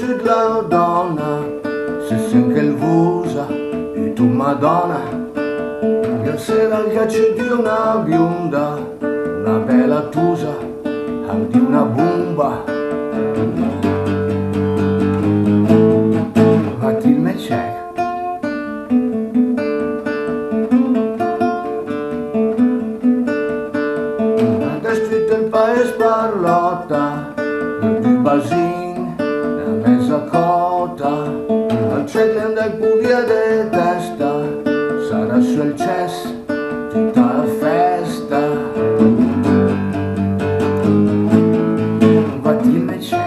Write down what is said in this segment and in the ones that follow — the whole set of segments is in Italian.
dessus de la donna, se sent qu'elle vosa e tu madonna, che sera il ghiaccio di una bionda, una bella tusa, di una bomba. Fatti il mecec. Destruito il paese parlotta, du basin, la mesa cota, al cedlen del puvia de testa, sarà sul ces tutta la festa. Fatti il mecec.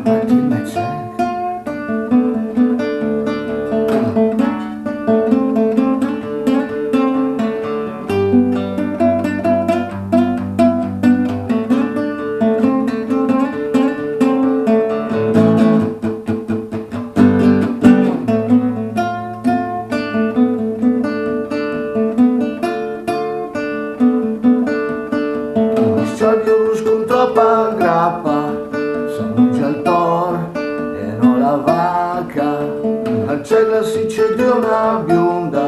Fatti il mecec. Io brusco un troppa grappa, s'annuncia il tor e non la vacca, al cielo si cede una bionda,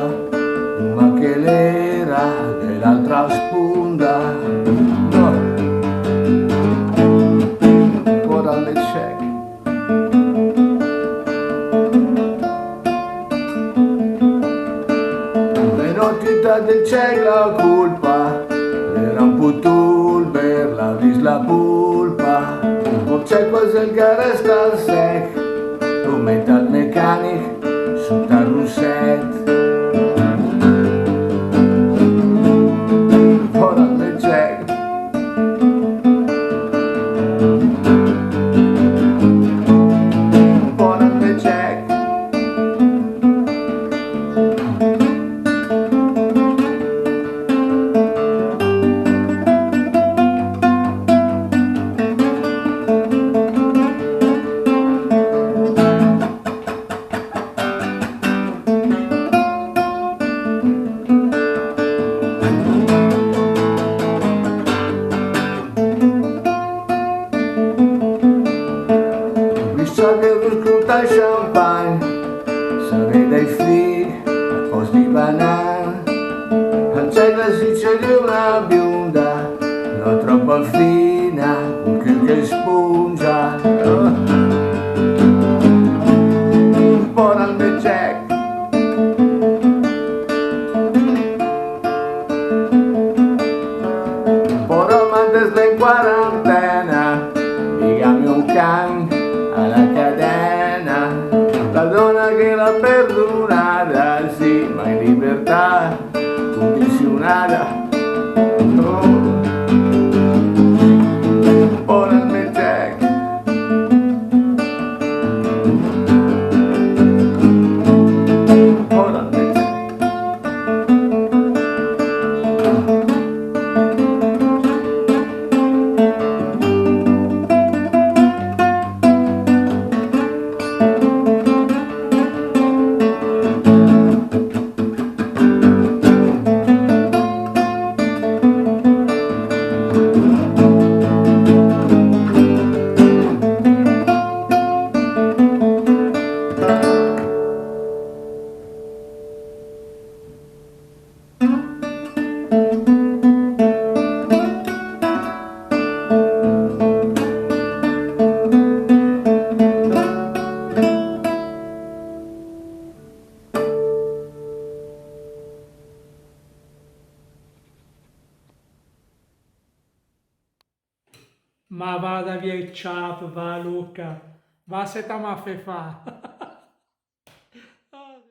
una che l'era dell'altra sponda. Ora le c'è. Le notti del c'è la colpa, era un po' per la vis la pulpa, non c'è quasi il che resta sec, lo metal mecanic su tarusset. Ora le c'è. Ora le c'è. Del champagne, sarei dai figli al posto di banana, al cielo si cede una bionda, non troppo fina, con che spongia. Buona al mecec. Poro mandes in quarantena, digami un can alla cadena, la donna che l'ha perdonata, sì, ma in libertà condizionata. Oh. Ora il mecec. Ora il mecec. Ma vada via il ciap, va Luca, va se t'ha ma fe fa.